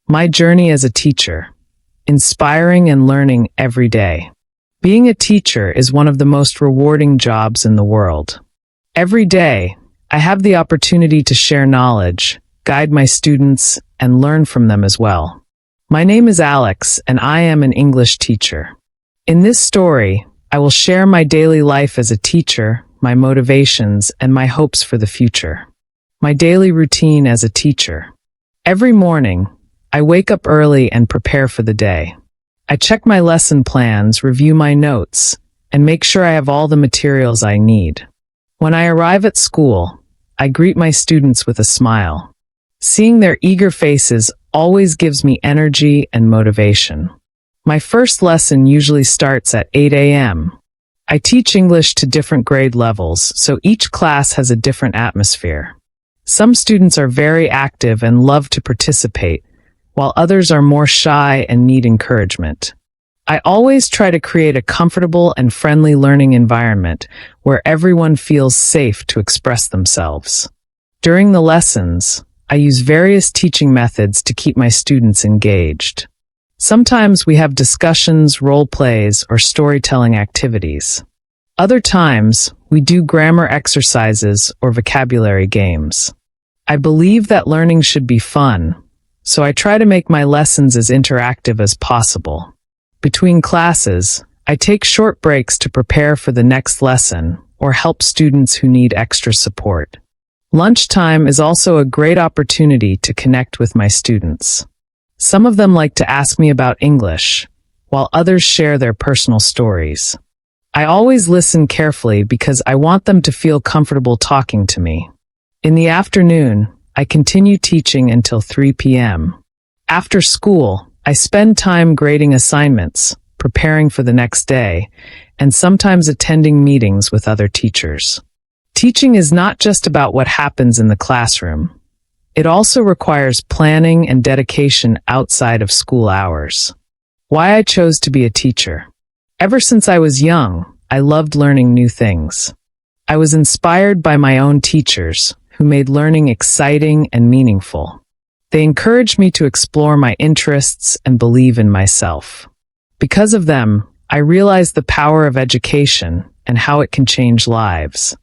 My journey as a teacher, inspiring and learning every day. Being a teacher is one of the most rewarding jobs in the world. Every day, I have the opportunity to share knowledge, guide my students, and learn from them as well. My name is Alex, and I am an English teacher. In this story, I will share my daily life as a teacher, my motivations, and my hopes for the future. My daily routine as a teacher. Every morning, I wake up early and prepare for the day. I check my lesson plans, review my notes, and make sure I have all the materials I need. When I arrive at school, I greet my students with a smile. Seeing their eager faces always gives me energy and motivation. My first lesson usually starts at 8 a.m. I teach English to different grade levels, so each class has a different atmosphere. Some students are very active and love to participate, while others are more shy and need encouragement. I always try to create a comfortable and friendly learning environment where everyone feels safe to express themselves. During the lessons, I use various teaching methods to keep my students engaged. Sometimes we have discussions, role plays, or storytelling activities. Other times, we do grammar exercises or vocabulary games. I believe that learning should be fun, so I try to make my lessons as interactive as possible. Between classes, I take short breaks to prepare for the next lesson or help students who need extra support. Lunchtime is also a great opportunity to connect with my students. Some of them like to ask me about English, while others share their personal stories. I always listen carefully because I want them to feel comfortable talking to me. In the afternoon, I continue teaching until 3 p.m. After school, I spend time grading assignments, preparing for the next day, and sometimes attending meetings with other teachers. Teaching is not just about what happens in the classroom. It also requires planning and dedication outside of school hours. Why I chose to be a teacher. Ever since I was young, I loved learning new things. I was inspired by my own teachers, who made learning exciting and meaningful. They encouraged me to explore my interests and believe in myself. Because of them, I realized the power of education and how it can change lives.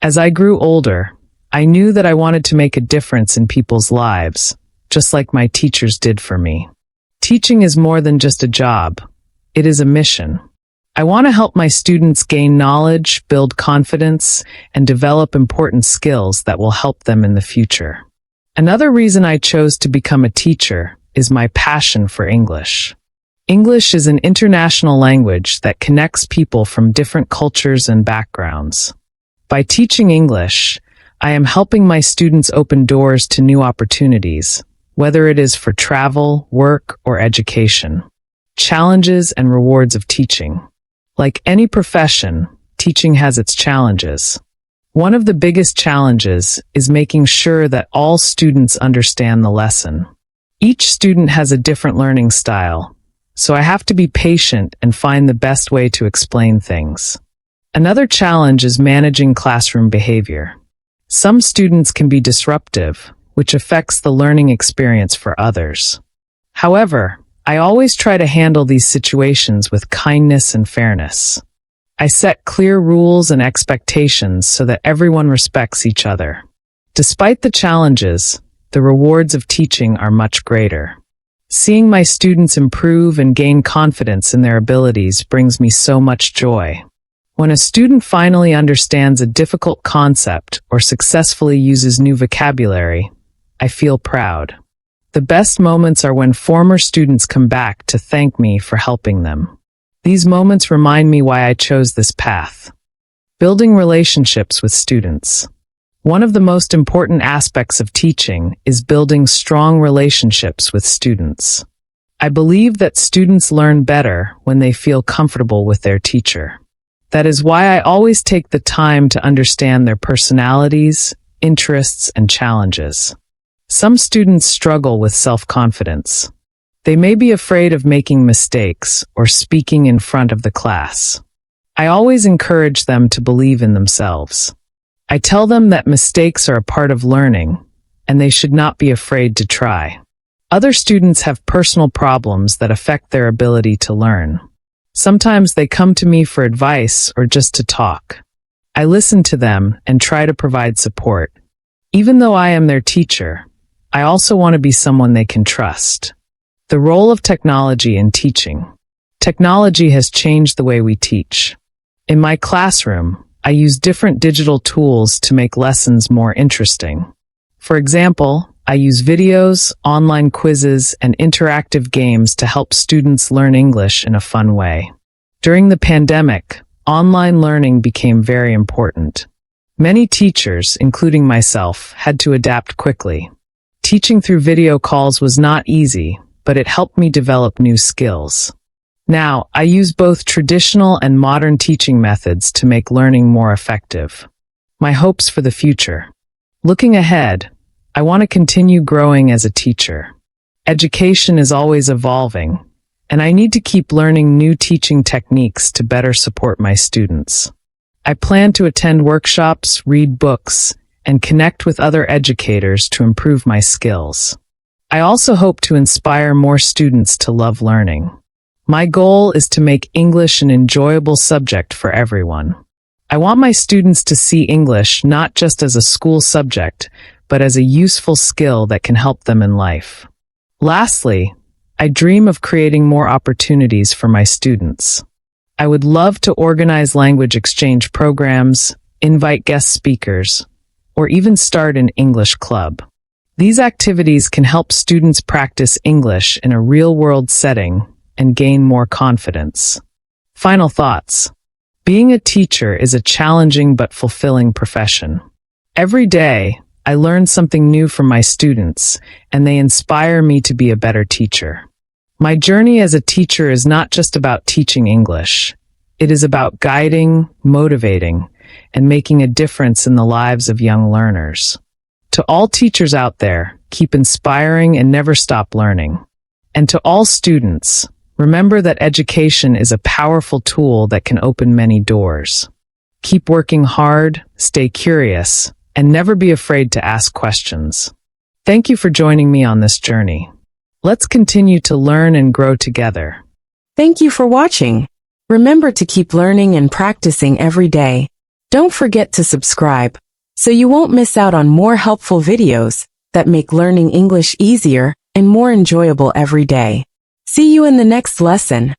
As I grew older, I knew that I wanted to make a difference in people's lives, just like my teachers did for me. Teaching is more than just a job. It is a mission. I want to help my students gain knowledge, build confidence, and develop important skills that will help them in the future. Another reason I chose to become a teacher is my passion for English. English is an international language that connects people from different cultures and backgrounds. By teaching English, I am helping my students open doors to new opportunities, whether it is for travel, work, or education. Challenges and rewards of teaching. Like any profession, teaching has its challenges. One of the biggest challenges is making sure that all students understand the lesson. Each student has a different learning style, so I have to be patient and find the best way to explain things. Another challenge is managing classroom behavior. Some students can be disruptive, which affects the learning experience for others. However, I always try to handle these situations with kindness and fairness. I set clear rules and expectations so that everyone respects each other. Despite the challenges, the rewards of teaching are much greater. Seeing my students improve and gain confidence in their abilities brings me so much joy. When a student finally understands a difficult concept or successfully uses new vocabulary, I feel proud. The best moments are when former students come back to thank me for helping them. These moments remind me why I chose this path. Building relationships with students. One of the most important aspects of teaching is building strong relationships with students. I believe that students learn better when they feel comfortable with their teacher. That is why I always take the time to understand their personalities, interests, and challenges. Some students struggle with self-confidence. They may be afraid of making mistakes or speaking in front of the class. I always encourage them to believe in themselves. I tell them that mistakes are a part of learning, and they should not be afraid to try. Other students have personal problems that affect their ability to learn. Sometimes they come to me for advice or just to talk. I listen to them and try to provide support. Even though I am their teacher, I also want to be someone they can trust. The role of technology in teaching. Technology has changed the way we teach. In my classroom, I use different digital tools to make lessons more interesting. For example, I use videos, online quizzes, and interactive games to help students learn English in a fun way. During the pandemic, online learning became very important. Many teachers, including myself, had to adapt quickly. Teaching through video calls was not easy, but it helped me develop new skills. Now, I use both traditional and modern teaching methods to make learning more effective. My hopes for the future. Looking ahead, I want to continue growing as a teacher. Education is always evolving, and I need to keep learning new teaching techniques to better support my students. I plan to attend workshops, read books, and connect with other educators to improve my skills. I also hope to inspire more students to love learning. My goal is to make English an enjoyable subject for everyone. I want my students to see English not just as a school subject, but as a useful skill that can help them in life. Lastly, I dream of creating more opportunities for my students. I would love to organize language exchange programs, invite guest speakers, or even start an English club. These activities can help students practice English in a real-world setting and gain more confidence. Final thoughts. Being a teacher is a challenging but fulfilling profession. Every day, I learn something new from my students, and they inspire me to be a better teacher. My journey as a teacher is not just about teaching English. It is about guiding, motivating, and making a difference in the lives of young learners. To all teachers out there, keep inspiring and never stop learning. And to all students, remember that education is a powerful tool that can open many doors. Keep working hard, stay curious, and never be afraid to ask questions. Thank you for joining me on this journey. Let's continue to learn and grow together. Thank you for watching. Remember to keep learning and practicing every day. Don't forget to subscribe so you won't miss out on more helpful videos that make learning English easier and more enjoyable every day. See you in the next lesson.